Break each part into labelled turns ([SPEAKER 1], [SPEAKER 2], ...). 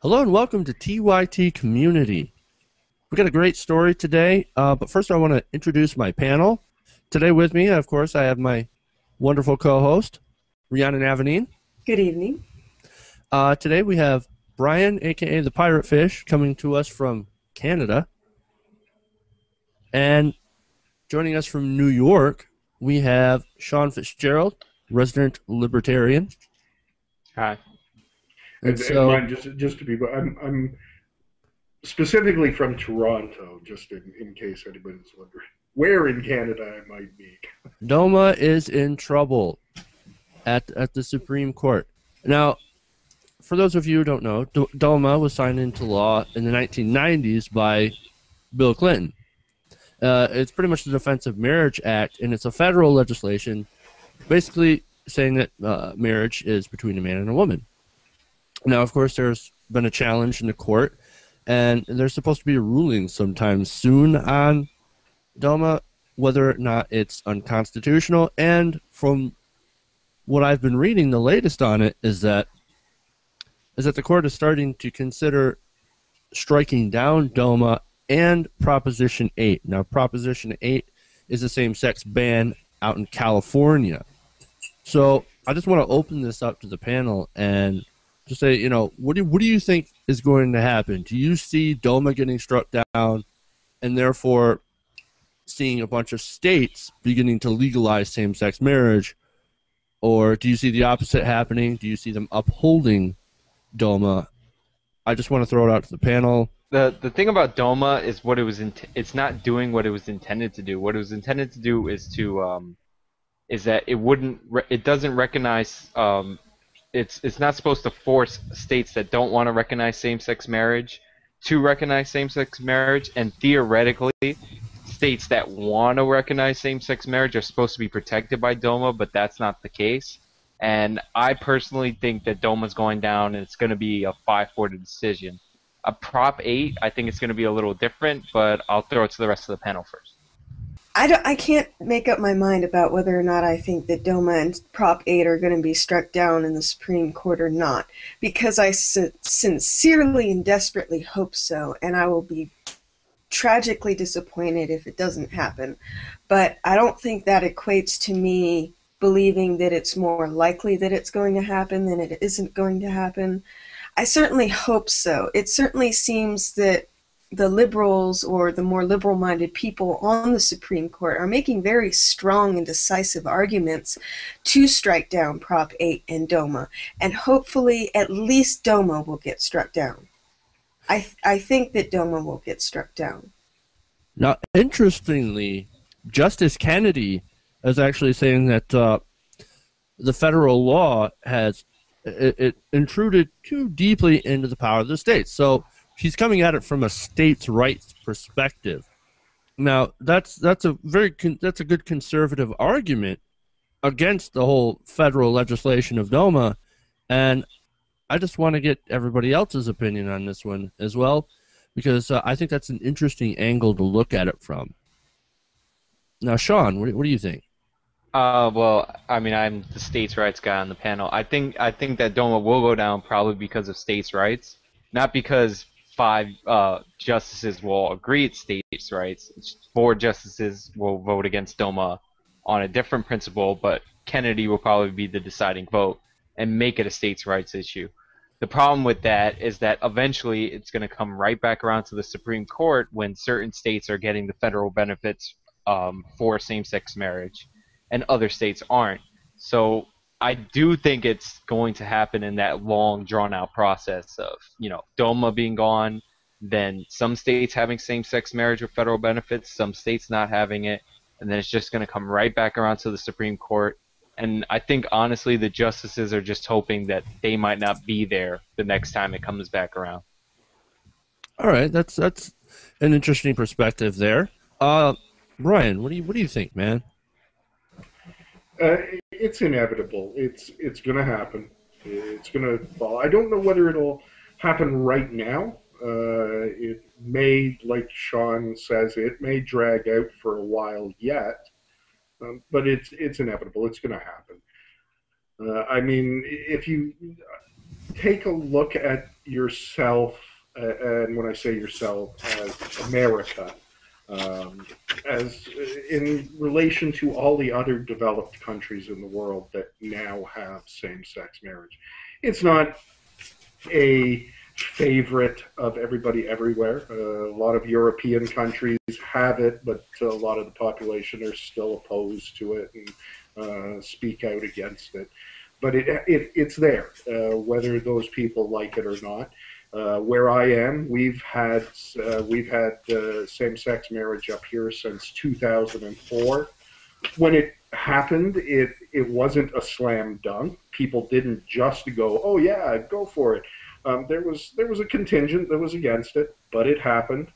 [SPEAKER 1] Hello and welcome to TYT Community. We got a great story today, but first I want to introduce my panel. Today with me, of course, I have my wonderful co-host, Rhiannon Avaneen.
[SPEAKER 2] Good evening.
[SPEAKER 1] Today we have Brian, aka the PirateFish, coming to us from Canada. And joining us from New York, we have Sean Fitzgerald, resident libertarian.
[SPEAKER 3] Hi.
[SPEAKER 4] And mine, just to be, I'm specifically from Toronto, just in case anybody's wondering where in Canada I might be.
[SPEAKER 1] DOMA is in trouble at the Supreme Court. Now, for those of you who don't know, DOMA was signed into law in the 1990s by Bill Clinton. It's pretty much the Defense of Marriage Act, and it's a federal legislation basically saying that marriage is between a man and a woman. Now, of course, there's been a challenge in the court, and there's supposed to be a ruling sometime soon on DOMA, whether or not it's unconstitutional. And from what I've been reading, the latest on it is that the court is starting to consider striking down DOMA and Proposition 8. Now, Proposition 8 is a same-sex ban out in California. So I just want to open this up to the panel and just say, you know, what do you think is going to happen? Do you see DOMA getting struck down and therefore seeing a bunch of states beginning to legalize same-sex marriage? Or do you see the opposite happening? Do you see them upholding DOMA? I just want to throw it out to the panel.
[SPEAKER 3] The thing about DOMA is it's not doing what it was intended to do. What it was intended to do is that it doesn't recognize it's not supposed to force states that don't want to recognize same-sex marriage to recognize same-sex marriage, and theoretically states that want to recognize same-sex marriage are supposed to be protected by DOMA, but that's not the case. And I personally think that DOMA is going down, and it's going to be a 5-4 decision. A Prop 8, I think it's going to be a little different, but I'll throw it to the rest of the panel first.
[SPEAKER 2] I can't make up my mind about whether or not I think that DOMA and Prop 8 are going to be struck down in the Supreme Court or not, because I sincerely and desperately hope so, and I will be tragically disappointed if it doesn't happen. But I don't think that equates to me believing that it's more likely that it's going to happen than it isn't going to happen. I certainly hope so. It certainly seems that the liberals or the more liberal-minded people on the Supreme Court are making very strong and decisive arguments to strike down Prop 8 and DOMA, and hopefully at least DOMA will get struck down. I think that DOMA will get struck down.
[SPEAKER 1] Now, interestingly, Justice Kennedy is actually saying that the federal law has it intruded too deeply into the power of the states. So he's coming at it from a states' rights perspective. Now, that's a good conservative argument against the whole federal legislation of DOMA, and I just want to get everybody else's opinion on this one as well, because I think that's an interesting angle to look at it from. Now, Sean, what do you think?
[SPEAKER 3] Well, I mean, I'm the states' rights guy on the panel. I think that DOMA will go down probably because of states' rights, not because 5 justices will agree it's states' rights. 4 justices will vote against DOMA on a different principle, but Kennedy will probably be the deciding vote and make it a states' rights issue. The problem with that is that eventually it's going to come right back around to the Supreme Court when certain states are getting the federal benefits for same-sex marriage and other states aren't. So I do think it's going to happen in that long, drawn-out process of, you know, DOMA being gone, then some states having same-sex marriage with federal benefits, some states not having it, and then it's just going to come right back around to the Supreme Court. And I think, honestly, the justices are just hoping that they might not be there the next time it comes back around.
[SPEAKER 1] All right, that's an interesting perspective there. Brian, what do you think, man?
[SPEAKER 4] It's inevitable. It's going to happen. It's going to fall. I don't know whether it'll happen right now. It may, like Sean says, it may drag out for a while yet. But it's inevitable. It's going to happen. I mean, if you take a look at yourself, and when I say yourself, as America, as in relation to all the other developed countries in the world that now have same-sex marriage. It's not a favorite of everybody everywhere. A lot of European countries have it, but a lot of the population are still opposed to it and speak out against it. But it's there, whether those people like it or not. Where I am, we've had same-sex marriage up here since 2004. When it happened, it wasn't a slam dunk. People didn't just go, "Oh yeah, go for it." There was a contingent that was against it, but it happened,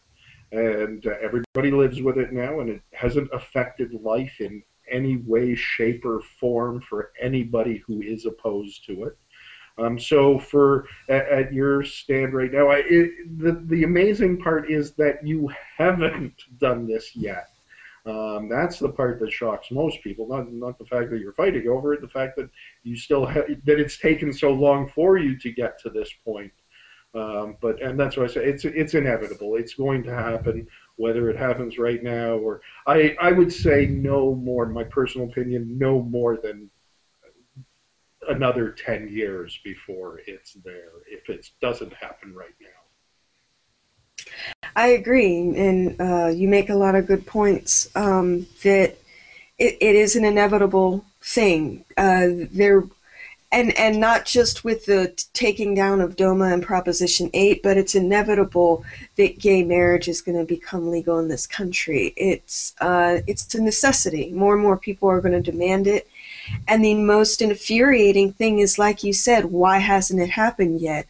[SPEAKER 4] and everybody lives with it now, and it hasn't affected life in any way, shape, or form for anybody who is opposed to it. So at your stand right now, the amazing part is that you haven't done this yet. That's the part that shocks most people. Not the fact that you're fighting over it, the fact that you still that it's taken so long for you to get to this point. And that's why I say it's inevitable. It's going to happen, whether it happens right now or I would say no more. In my personal opinion, no more than another 10 years before it's there, if it doesn't happen right now.
[SPEAKER 2] I agree, and you make a lot of good points. That it is an inevitable thing. And not just with the taking down of DOMA and Proposition 8, but it's inevitable that gay marriage is going to become legal in this country. It's a necessity. More and more people are going to demand it. And the most infuriating thing is, like you said, why hasn't it happened yet?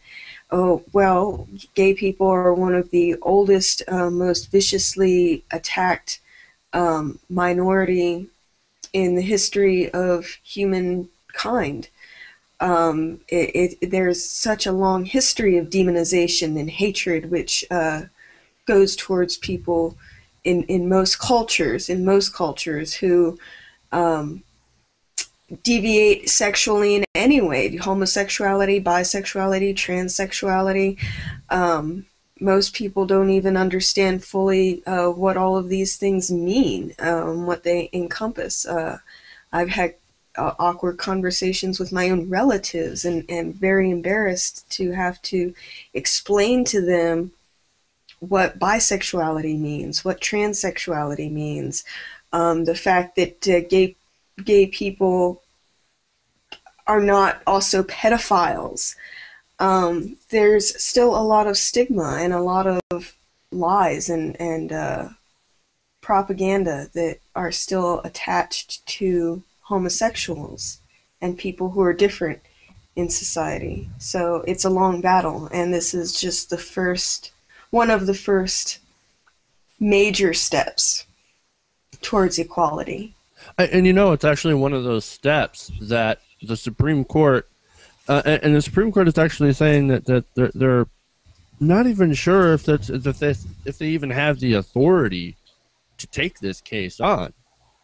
[SPEAKER 2] Oh, well, gay people are one of the oldest, most viciously attacked minority in the history of humankind. There's such a long history of demonization and hatred which goes towards people in most cultures who deviate sexually in any way, homosexuality, bisexuality, transsexuality. Most people don't even understand fully what all of these things mean, what they encompass. I've had awkward conversations with my own relatives and very embarrassed to have to explain to them what bisexuality means, what transsexuality means, the fact that gay people are not also pedophiles. There's still a lot of stigma and a lot of lies and propaganda that are still attached to homosexuals and people who are different in society. So it's a long battle, and this is just one of the first major steps towards equality.
[SPEAKER 1] And it's actually one of those steps that the Supreme Court, and the Supreme Court is actually saying that they're not even sure if they even have the authority to take this case on.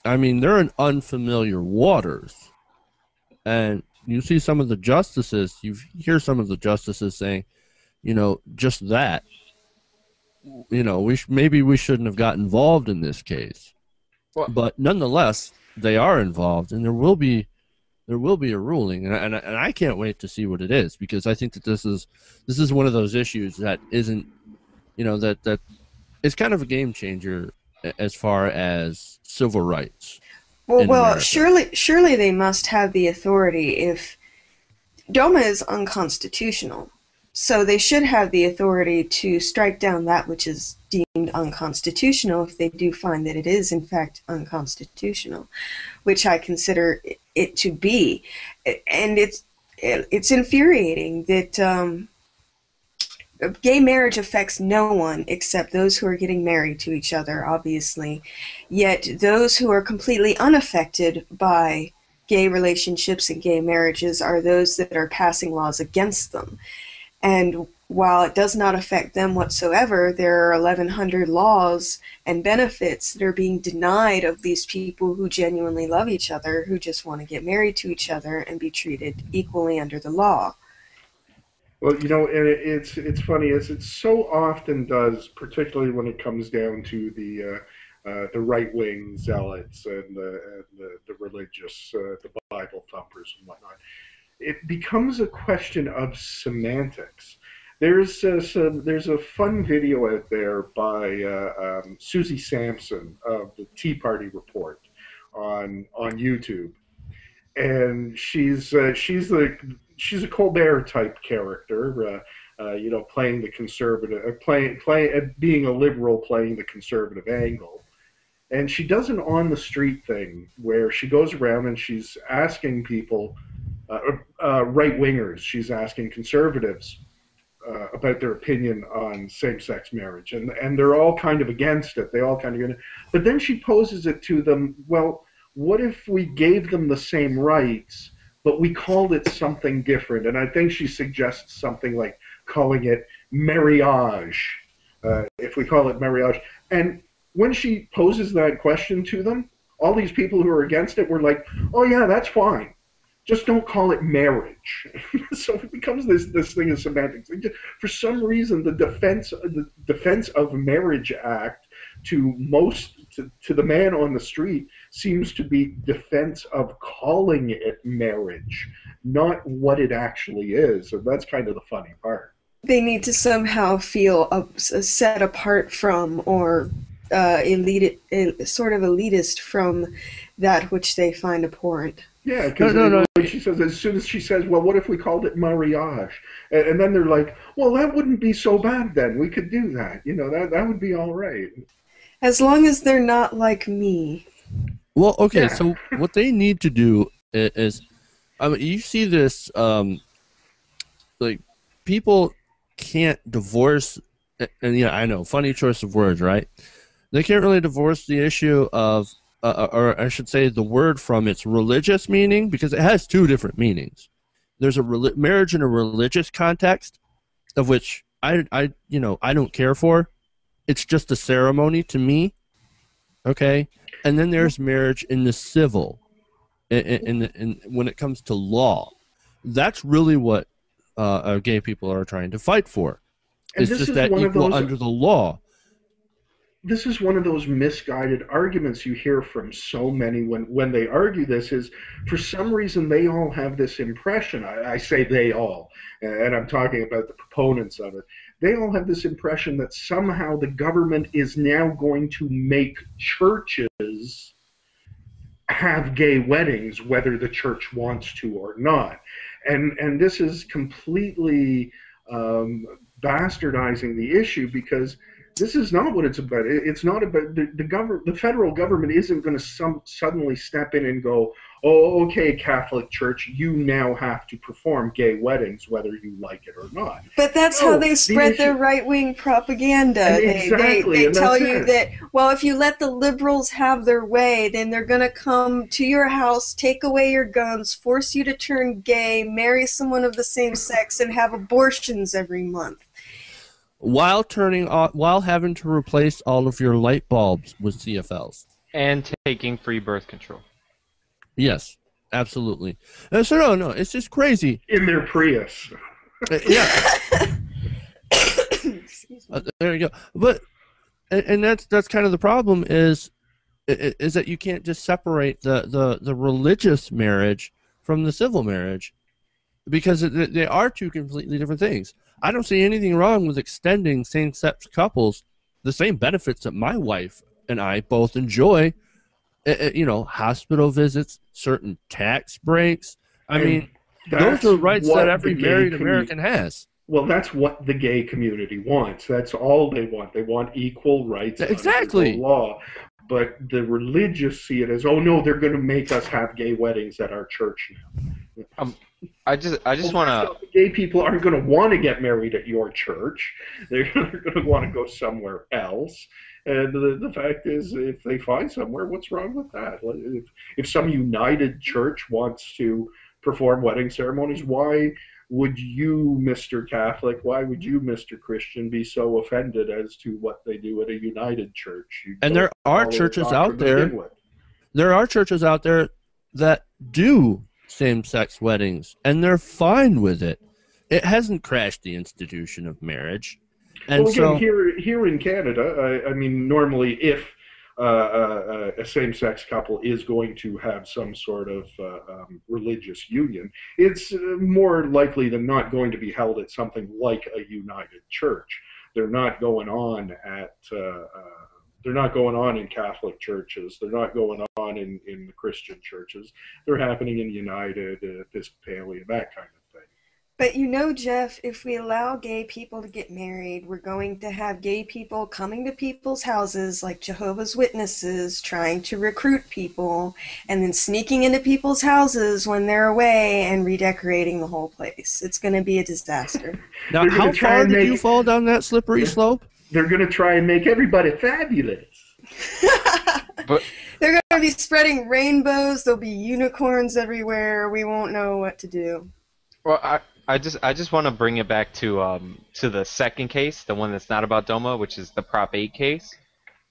[SPEAKER 1] I mean, they're in unfamiliar waters, and you see some of the justices. You hear some of the justices saying, just that. Maybe we shouldn't have got involved in this case.
[SPEAKER 3] Well,
[SPEAKER 1] but nonetheless, they are involved, and there will be a ruling, and I can't wait to see what it is, because I think that this is one of those issues that isn't, that it's kind of a game changer as far as civil rights.
[SPEAKER 2] Well, surely they must have the authority. If DOMA is unconstitutional, so they should have the authority to strike down that which is deemed unconstitutional if they do find that it is in fact unconstitutional, which I consider it to be. And it's infuriating that gay marriage affects no one except those who are getting married to each other, obviously. Yet those who are completely unaffected by gay relationships and gay marriages are those that are passing laws against them. And while it does not affect them whatsoever, there are 1,100 laws and benefits that are being denied of these people who genuinely love each other, who just want to get married to each other and be treated equally under the law.
[SPEAKER 4] Well, and it's funny as it so often does, particularly when it comes down to the right wing zealots and the religious, the Bible thumpers and whatnot. It becomes a question of semantics. There's a fun video out there by Susie Sampson of the Tea Party Report on YouTube, and she's a Colbert type character, playing the conservative, being a liberal, playing the conservative angle. And she does an on the street thing where she goes around and she's asking people, right wingers, she's asking conservatives about their opinion on same-sex marriage, and they're all kind of against it. They all kind of, but then she poses it to them. Well, what if we gave them the same rights, but we called it something different? And I think she suggests something like calling it marriage. If we call it marriage, and when she poses that question to them, all these people who are against it were like, "Oh yeah, that's fine. Just don't call it marriage." So it becomes this thing of semantics. For some reason, the Defense of Marriage Act to the man on the street seems to be defense of calling it marriage, not what it actually is. And that's kind of the funny part.
[SPEAKER 2] They need to somehow feel set apart from, or sort of elitist from that which they find abhorrent.
[SPEAKER 4] Yeah, because like she says, as soon as she says, "Well, what if we called it mariage?" And then they're like, "Well, that wouldn't be so bad then. We could do that. That would be all right."
[SPEAKER 2] As long as they're not like me.
[SPEAKER 1] Well, okay,
[SPEAKER 4] Yeah.
[SPEAKER 1] So what they need to do is, you see this, like, people can't divorce, and yeah, I know, funny choice of words, right? They can't really divorce the issue of, or I should say, the word from its religious meaning, because it has two different meanings. There's a marriage in a religious context, of which I don't care for. It's just a ceremony to me, okay? And then there's marriage in the civil, in when it comes to law. That's really what gay people are trying to fight for. It's just that equal under the law.
[SPEAKER 4] This is one of those misguided arguments you hear from so many when they argue this, is for some reason they all have this impression. I say they all, and I'm talking about the proponents of it. They all have this impression that somehow the government is now going to make churches have gay weddings, whether the church wants to or not. And this is completely bastardizing the issue, because this is not what it's about. It's not about the federal government isn't going to suddenly step in and go, "Oh, okay, Catholic Church, you now have to perform gay weddings, whether you like it or not."
[SPEAKER 2] But that's how they spread their right-wing propaganda.
[SPEAKER 4] Exactly.
[SPEAKER 2] They tell you that, well, if you let the liberals have their way, then they're going to come to your house, take away your guns, force you to turn gay, marry someone of the same sex, and have abortions every month.
[SPEAKER 1] While having to replace all of your light bulbs with CFLs.
[SPEAKER 3] And taking free birth control.
[SPEAKER 1] Yes, absolutely. So no, it's just crazy.
[SPEAKER 4] In their Prius.
[SPEAKER 1] Yeah. There you go. But and that's kind of the problem is that you can't just separate the religious marriage from the civil marriage, because they are two completely different things. I don't see anything wrong with extending same-sex couples the same benefits that my wife and I both enjoy. Hospital visits, certain tax breaks. I mean, those are rights that every married American has.
[SPEAKER 4] Well, that's what the gay community wants. That's all they want. They want equal rights
[SPEAKER 1] exactly.
[SPEAKER 4] under the law. But the religious see it as, oh no, they're going to make us have gay weddings at our church now.
[SPEAKER 3] I just want to.
[SPEAKER 4] Gay people aren't going to want to get married at your church. They're going to want to go somewhere else. And the fact is, if they find somewhere, what's wrong with that? If some united church wants to perform wedding ceremonies, why would you, Mr. Catholic, why would you, Mr. Christian, be so offended as to what they do at a united church?
[SPEAKER 1] And there are churches out there. There are churches out there that do same-sex weddings, and they're fine with it. it hasn't crashed the institution of marriage. And
[SPEAKER 4] well, again,
[SPEAKER 1] so
[SPEAKER 4] here in Canada, I mean, normally if a same-sex couple is going to have some sort of religious union, it's more likely than not going to be held at something like a united church. They're not going on at they're not going on in Catholic churches. They're not going on in the Christian churches. They're happening in United, Episcopalian, that kind of thing.
[SPEAKER 2] But you know, Jeff, if we allow gay people to get married, we're going to have gay people coming to people's houses like Jehovah's Witnesses, trying to recruit people, and then sneaking into people's houses when they're away and redecorating the whole place. It's going to be a disaster.
[SPEAKER 1] now, how far did you fall down that slippery slope?
[SPEAKER 4] They're going to try and make everybody fabulous.
[SPEAKER 3] But
[SPEAKER 2] They're going to be spreading rainbows. There'll be unicorns everywhere. We won't know what to do.
[SPEAKER 3] well, I just want to bring it back to the second case, the one that's not about DOMA, which is the Prop 8 case,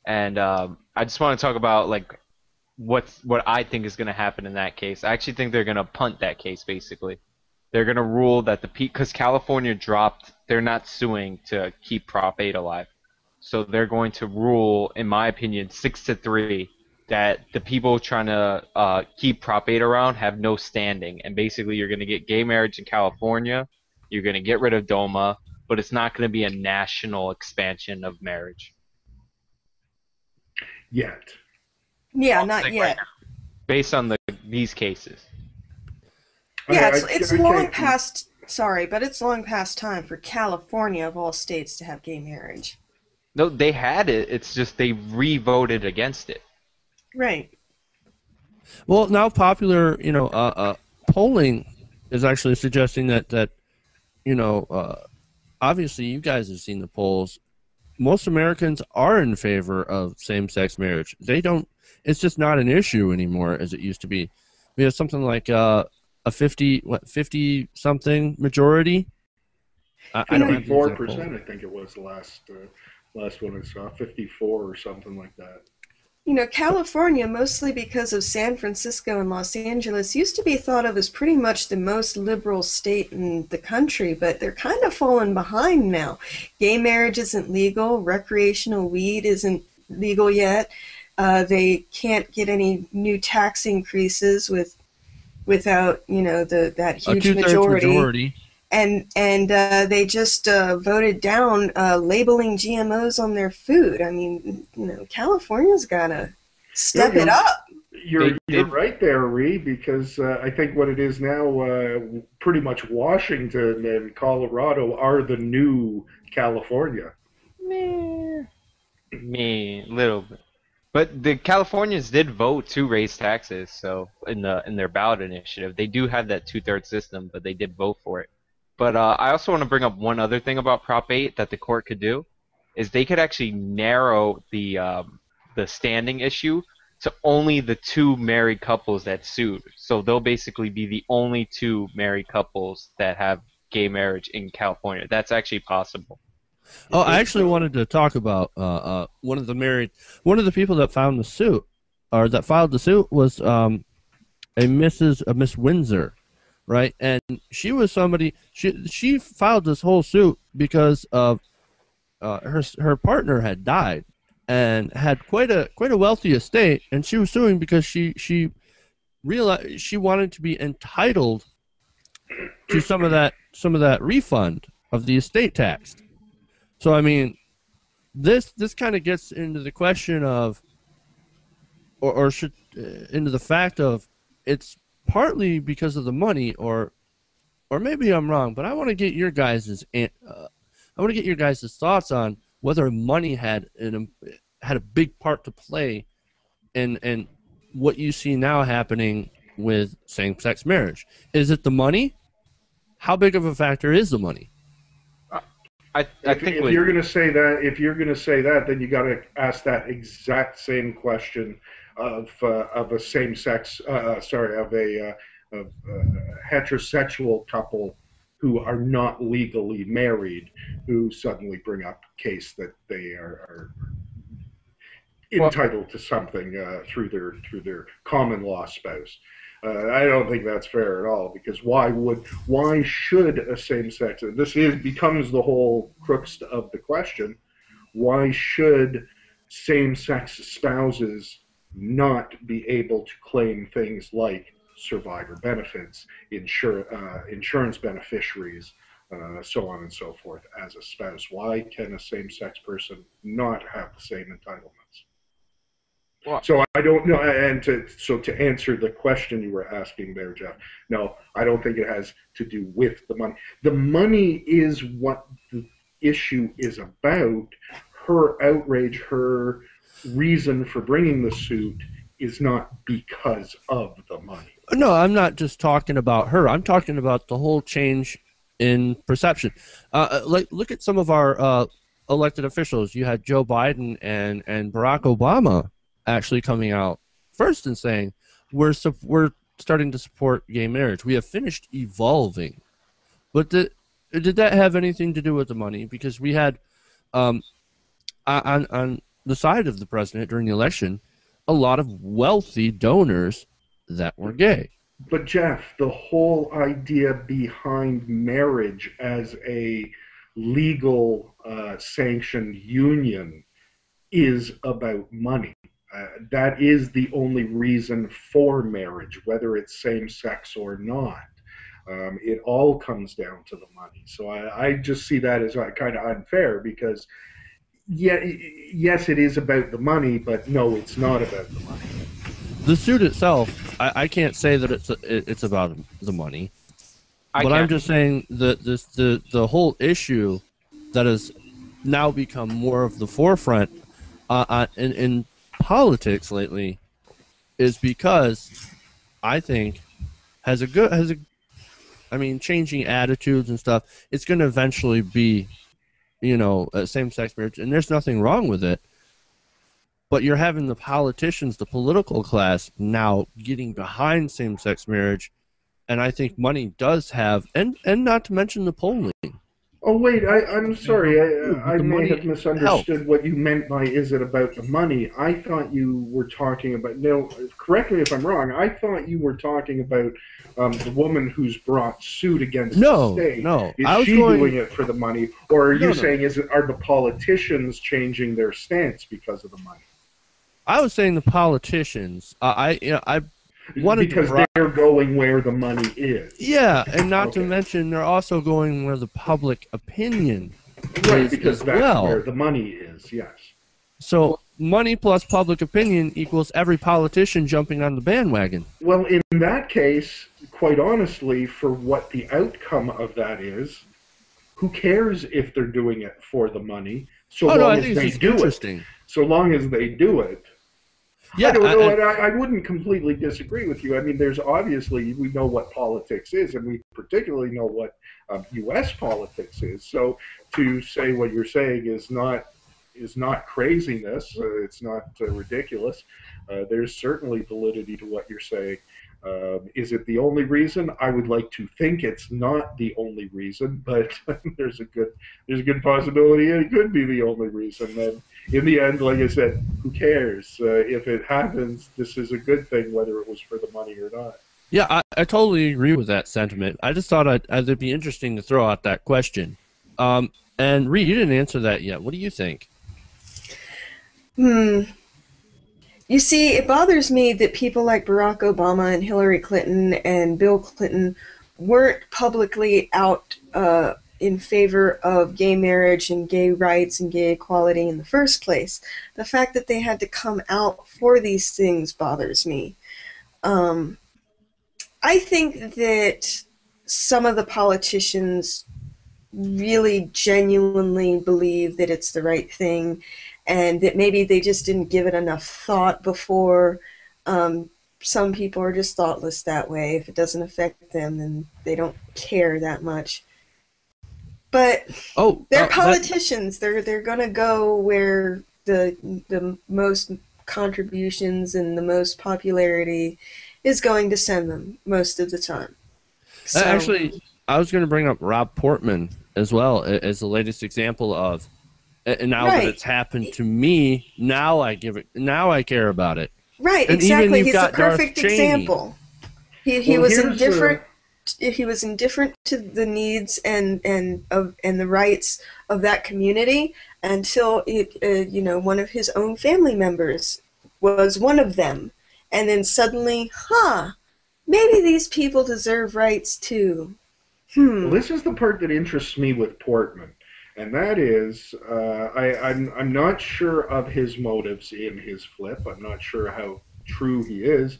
[SPEAKER 3] and I just want to talk about like what I think is going to happen in that case. I actually think they're going to punt that case. Basically, they're going to rule that because California dropped, they're not suing to keep Prop 8 alive, so they're going to rule, in my opinion, 6-3. That the people trying to keep Prop 8 around have no standing, and basically you're going to get gay marriage in California, you're going to get rid of DOMA, but it's not going to be a national expansion of marriage.
[SPEAKER 4] Yet.
[SPEAKER 2] Yeah, not yet.
[SPEAKER 3] Based on these cases.
[SPEAKER 2] Yeah,
[SPEAKER 4] I
[SPEAKER 2] it's long past. Sorry, but it's long past time for California of all states to have gay marriage.
[SPEAKER 3] No, they had it, it's just they re-voted against it.
[SPEAKER 2] Right.
[SPEAKER 1] Well, now popular, polling is actually suggesting that obviously you guys have seen the polls. Most Americans are in favor of same-sex marriage. They don't. It's just not an issue anymore as it used to be. We have something like a 50 something majority. I don't have the exact
[SPEAKER 4] 54%, I think it was the last one I saw, 54 or something like that.
[SPEAKER 2] You know, California, mostly because of San Francisco and Los Angeles, used to be thought of as pretty much the most liberal state in the country, but they're kind of falling behind now. Gay marriage isn't legal. Recreational weed isn't legal yet. They can't get any new tax increases without, that
[SPEAKER 1] a
[SPEAKER 2] huge
[SPEAKER 1] two-thirds majority.
[SPEAKER 2] And they just voted down labeling GMOs on their food. I mean, California's got to step it up.
[SPEAKER 4] You're right there, Ree, because I think what it is now, pretty much Washington and Colorado are the new California.
[SPEAKER 3] Me, little bit. But the Californians did vote to raise taxes, so in their ballot initiative, they do have that two-thirds system, but they did vote for it. But I also want to bring up one other thing about Prop 8 that the court could do, is they could actually narrow the standing issue to only the two married couples that sued. So they'll basically be the only two married couples that have gay marriage in California. That's actually possible.
[SPEAKER 1] Oh, I actually wanted to talk about one of the people that filed the suit was a Miss Windsor. Right, and she was somebody. She filed this whole suit because of her partner had died and had quite a wealthy estate, and she was suing because she realized she wanted to be entitled to some of that refund of the estate tax. So I mean, this kind of gets into the question of, into the fact of it's partly because of the money, or maybe I'm wrong, but I want to get your guys' thoughts on whether money had a big part to play in what you see now happening with same-sex marriage. Is it the money? How big of a factor is the money?
[SPEAKER 3] I think
[SPEAKER 4] if you're going to say that, then you got to ask that exact same question of a same-sex, of a heterosexual couple who are not legally married, who suddenly bring up a case that they are entitled to something through their common law spouse. I don't think that's fair at all, because why should a same-sex, becomes the whole crux of the question, why should same-sex spouses not be able to claim things like survivor benefits, insurance beneficiaries, so on and so forth as a spouse? Why can a same-sex person not have the same entitlements?
[SPEAKER 3] Well,
[SPEAKER 4] So I don't know, and to answer the question you were asking there, Jeff, no, I don't think it has to do with the money. The money is what the issue is about. Her outrage, her reason for bringing the suit is not because of the money.
[SPEAKER 1] No, I'm not just talking about her. I'm talking about the whole change in perception. Look at some of our elected officials. You had Joe Biden and Barack Obama actually coming out first and saying we're starting to support gay marriage. We have finished evolving. But did that have anything to do with the money? Because we had on the side of the president during the election a lot of wealthy donors that were gay.
[SPEAKER 4] But Jeff, the whole idea behind marriage as a legal sanctioned union is about money. That is the only reason for marriage, whether it's same-sex or not. It all comes down to the money. So I just see that as kind of unfair, because yes, it is about the money, but no, it's not about the money.
[SPEAKER 1] The suit itself, I can't say that it's about the money, but I'm just saying that the whole issue that has now become more of the forefront in politics lately is because I think changing attitudes and stuff, it's going to eventually be, a same-sex marriage, and there's nothing wrong with it. But you're having the politicians, the political class, now getting behind same-sex marriage, and I think money does have, and not to mention the polling.
[SPEAKER 4] Oh, wait, I'm sorry. I may have misunderstood what you meant by "is it about the money?" I thought you were talking about, no, correct me if I'm wrong, I thought you were talking about the woman who's brought suit against the state.
[SPEAKER 1] No.
[SPEAKER 4] Is she doing it for the money? Or are you saying, are the politicians changing their stance because of the money?
[SPEAKER 1] I was saying the politicians.
[SPEAKER 4] Because they're going where the money is.
[SPEAKER 1] Yeah, and not to mention they're also going where the public opinion
[SPEAKER 4] right,
[SPEAKER 1] is
[SPEAKER 4] because
[SPEAKER 1] as
[SPEAKER 4] that's
[SPEAKER 1] well.
[SPEAKER 4] Where the money is, yes.
[SPEAKER 1] So money plus public opinion equals every politician jumping on the bandwagon.
[SPEAKER 4] Well, in that case, quite honestly, for what the outcome of that is, who cares if they're doing it for the money? So long as they do it. So long as they do it. Yeah, I don't know, and I wouldn't completely disagree with you. I mean, there's obviously, we know what politics is, and we particularly know what U.S. politics is. So to say what you're saying is not craziness. It's not ridiculous. There's certainly validity to what you're saying. Is it the only reason? I would like to think it's not the only reason, but there's a good possibility it could be the only reason. And in the end, like I said, who cares? If it happens, this is a good thing, whether it was for the money or not.
[SPEAKER 1] Yeah, I totally agree with that sentiment. I just thought it'd be interesting to throw out that question. And Rhi, you didn't answer that yet. What do you think?
[SPEAKER 2] You see, it bothers me that people like Barack Obama and Hillary Clinton and Bill Clinton weren't publicly out in favor of gay marriage and gay rights and gay equality in the first place. The fact that they had to come out for these things bothers me. I think that some of the politicians really genuinely believe that it's the right thing, and that maybe they just didn't give it enough thought before. Some people are just thoughtless that way. If it doesn't affect them, then they don't care that much. But they're politicians. They're going to go where the most contributions and the most popularity is going to send them most of the time. So,
[SPEAKER 1] actually, I was going to bring up Rob Portman as well as the latest example of. And now that it's happened to me, now I care about it.
[SPEAKER 2] Right,
[SPEAKER 1] and
[SPEAKER 2] exactly.
[SPEAKER 1] He's
[SPEAKER 2] a perfect example. He
[SPEAKER 4] Well,
[SPEAKER 2] was
[SPEAKER 4] here's
[SPEAKER 2] indifferent. He was indifferent to the needs and the rights of that community until one of his own family members was one of them, and then suddenly, maybe these people deserve rights too.
[SPEAKER 4] Well, this is the part that interests me with Portman, and that is, I'm not sure of his motives in his flip. I'm not sure how true he is,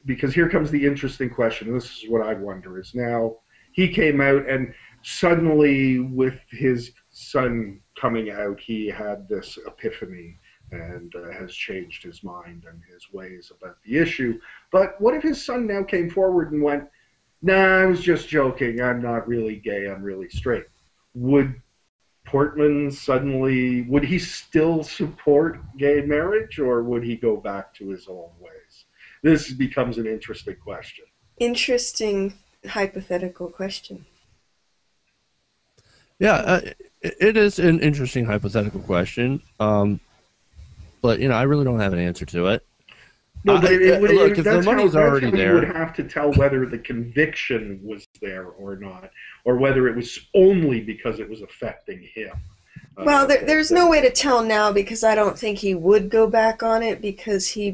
[SPEAKER 4] because here comes the interesting question. And this is what I wonder: is now he came out and suddenly, with his son coming out, he had this epiphany and has changed his mind and his ways about the issue. But what if his son now came forward and went, "Nah, I was just joking. I'm not really gay. I'm really straight." Would Portman suddenly, would he still support gay marriage, or would he go back to his own ways? This becomes an interesting question.
[SPEAKER 2] Interesting hypothetical question.
[SPEAKER 1] Yeah, it is an interesting hypothetical question. But I really don't have an answer to it.
[SPEAKER 4] No, but
[SPEAKER 1] look, if the
[SPEAKER 4] that's
[SPEAKER 1] money's already
[SPEAKER 4] how
[SPEAKER 1] there,
[SPEAKER 4] you would have to tell whether the conviction was there or not, or whether it was only because it was affecting him.
[SPEAKER 2] Well, there's no way to tell now, because I don't think he would go back on it, because he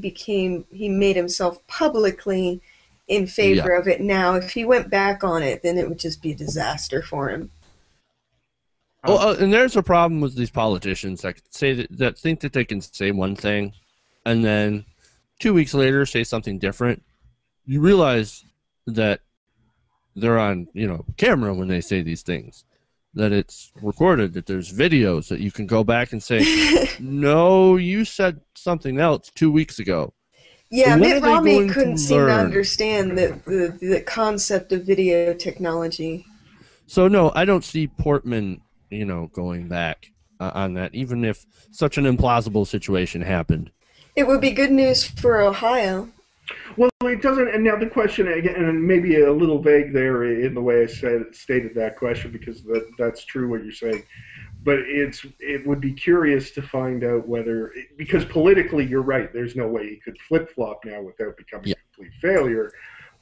[SPEAKER 2] made himself publicly in favor of it. Now, if he went back on it, then it would just be a disaster for him.
[SPEAKER 1] Well, and there's a problem with these politicians that say that think that they can say one thing, and then 2 weeks later say something different. You realize that they're on camera when they say these things, that it's recorded, that there's videos that you can go back and say, no, you said something else 2 weeks ago.
[SPEAKER 2] Yeah, Mitt Romney couldn't seem to understand the concept of video technology.
[SPEAKER 1] So no, I don't see Portman going back on that, even if such an implausible situation happened.
[SPEAKER 2] It would be good news for Ohio.
[SPEAKER 4] Well, it doesn't. And now the question, again, and maybe a little vague there in the way I stated that question, because that's true what you're saying. But it would be curious to find out whether, because politically you're right, there's no way he could flip-flop now without becoming a complete failure.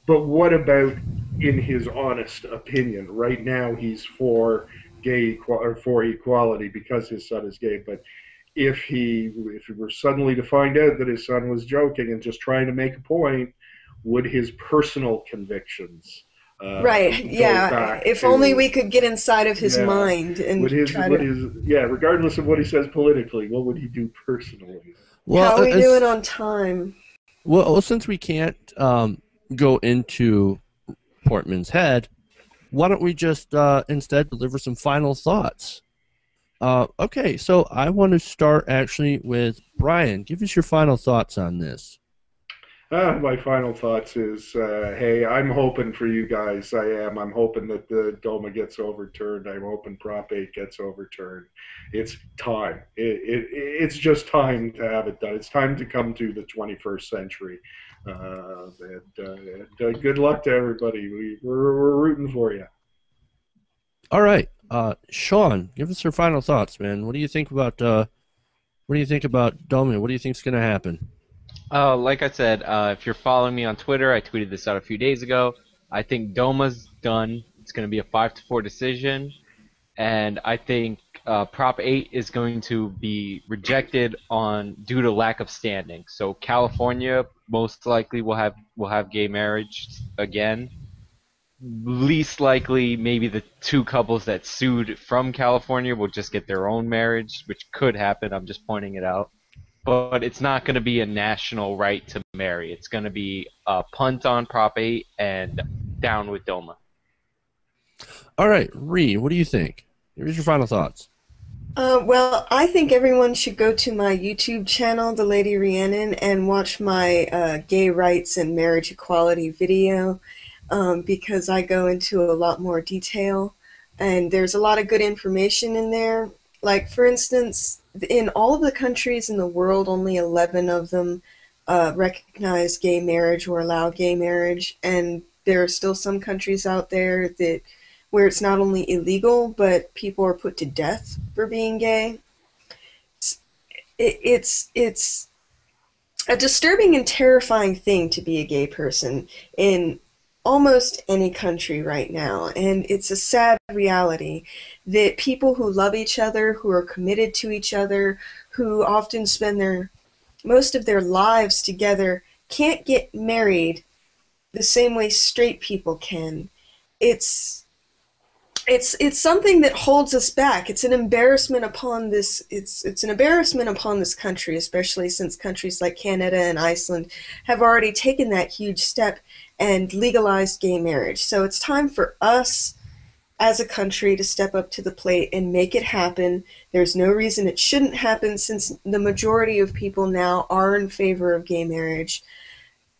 [SPEAKER 4] But what about in his honest opinion? Right now he's for equality because his son is gay, but if he were suddenly to find out that his son was joking and just trying to make a point, would his personal convictions
[SPEAKER 2] right? Yeah. If only we could get inside of his mind and
[SPEAKER 4] regardless of what he says politically, what would he do personally?
[SPEAKER 2] Well, how are we doing on time?
[SPEAKER 1] Well, since we can't go into Portman's head, why don't we just instead deliver some final thoughts? Okay, so I want to start actually with Brian. Give us your final thoughts on this.
[SPEAKER 4] My final thoughts is, hey, I'm hoping for you guys. I am. I'm hoping that the DOMA gets overturned. I'm hoping Prop 8 gets overturned. It's time. It's just time to have it done. It's time to come to the 21st century. Good luck to everybody. We're rooting for you.
[SPEAKER 1] All right, Sean, give us your final thoughts, man. What do you think about DOMA? What do you think is going to happen?
[SPEAKER 3] Like I said, if you're following me on Twitter, I tweeted this out a few days ago. I think DOMA's done. It's going to be a 5-4 decision, and I think Prop 8 is going to be rejected due to lack of standing. So California most likely will have gay marriage again. Least likely, maybe the two couples that sued from California will just get their own marriage, which could happen. I'm just pointing it out. But it's not going to be a national right to marry. It's going to be a punt on Prop 8 and down with DOMA.
[SPEAKER 1] All right, Rhi, what do you think? Here's your final thoughts.
[SPEAKER 2] Well, I think everyone should go to my YouTube channel, The Lady Rhiannon, and watch my gay rights and marriage equality video. Because I go into a lot more detail, and there's a lot of good information in there. Like, for instance, in all of the countries in the world, only 11 of them recognize gay marriage or allow gay marriage, and there are still some countries out there where it's not only illegal, but people are put to death for being gay. It's a disturbing and terrifying thing to be a gay person in almost any country right now, and it's a sad reality that people who love each other, who are committed to each other, who often spend most of their lives together, can't get married the same way straight people can. It's something that holds us back. It's an embarrassment upon this. It's an embarrassment upon this country, especially since countries like Canada and Iceland have already taken that huge step and legalized gay marriage. So it's time for us as a country to step up to the plate and make it happen. There's no reason it shouldn't happen, since the majority of people now are in favor of gay marriage.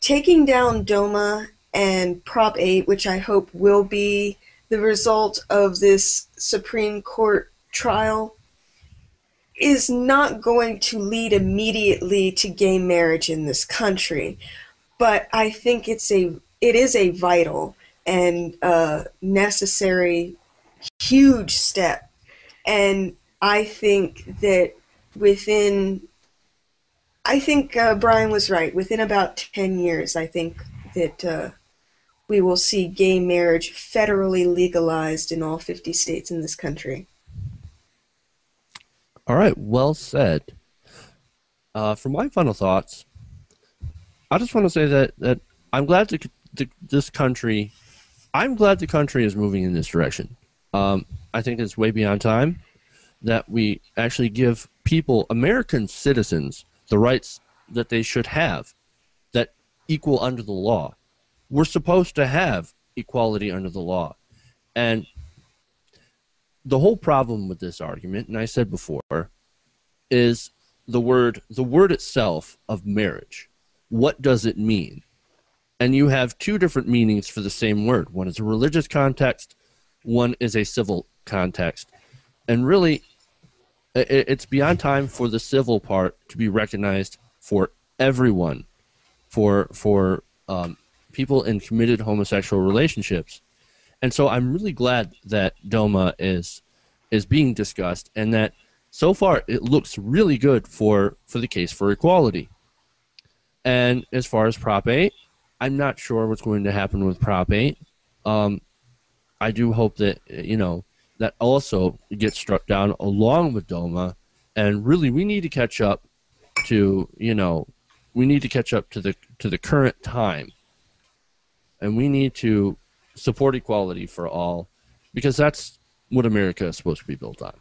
[SPEAKER 2] Taking down DOMA and Prop 8, which I hope will be the result of this Supreme Court trial, is not going to lead immediately to gay marriage in this country. But I think it is a vital and necessary, huge step. And I think that Brian was right. Within about 10 years, I think that we will see gay marriage federally legalized in all 50 states in this country.
[SPEAKER 1] All right, well said. For my final thoughts, I just want to say that I'm glad this country. I'm glad the country is moving in this direction. I think it's way beyond time that we actually give people, American citizens, the rights that they should have, that equal under the law. We're supposed to have equality under the law. And the whole problem with this argument, and I said before, is the word itself of marriage. What does it mean? And you have two different meanings for the same word. One is a religious context, one is a civil context. And really, it's beyond time for the civil part to be recognized for everyone, for people in committed homosexual relationships. And so I'm really glad that DOMA is being discussed, and that so far it looks really good for the case for equality. And as far as Prop 8, I'm not sure what's going to happen with Prop 8. I do hope that, that also gets struck down along with DOMA. And really, we need to catch up to, the current time. And we need to support equality for all, because that's what America is supposed to be built on.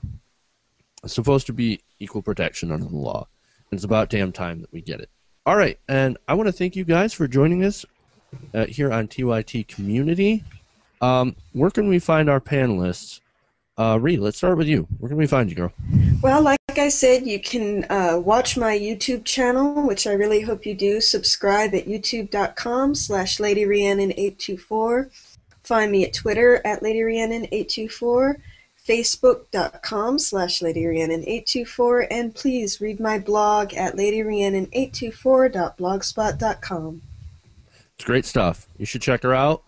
[SPEAKER 1] It's supposed to be equal protection under the law. And it's about damn time that we get it. All right, and I want to thank you guys for joining us here on TYT Community. Where can we find our panelists? Rhea, let's start with you. Where can we find you, girl?
[SPEAKER 2] Well, like I said, you can watch my YouTube channel, which I really hope you do. Subscribe at youtube.com/LadyRhiannon824. Find me at Twitter at LadyRhiannon824, Facebook.com/LadyRhiannon824, and please read my blog at LadyRhiannon824.blogspot.com.
[SPEAKER 1] It's great stuff. You should check her out.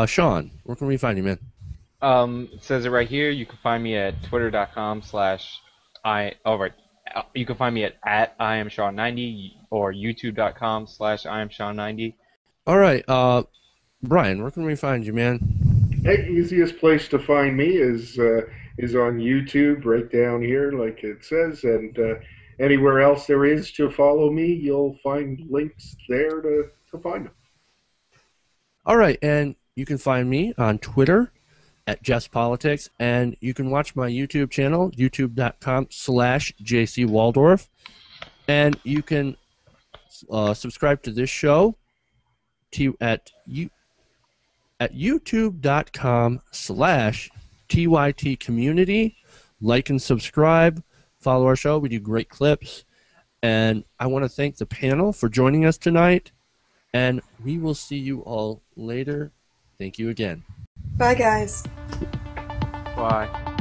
[SPEAKER 1] Sean, where can we find you, man?
[SPEAKER 3] It says it right here. You can find me at you can find me at IamSean90 or YouTube.com/IamSean90.
[SPEAKER 1] All right, Brian, where can we find you, man?
[SPEAKER 4] Hey, easiest place to find me is on YouTube, right down here, like it says, and anywhere else there is to follow me, you'll find links there to find them.
[SPEAKER 1] All right, and you can find me on Twitter at Jeff's Politics, and you can watch my YouTube channel, youtube.com/JC Waldorf, and you can subscribe to this show at youtube.com/TYT Community. Like and subscribe. Follow our show. We do great clips. And I want to thank the panel for joining us tonight. And we will see you all later. Thank you again.
[SPEAKER 2] Bye, guys.
[SPEAKER 3] Bye.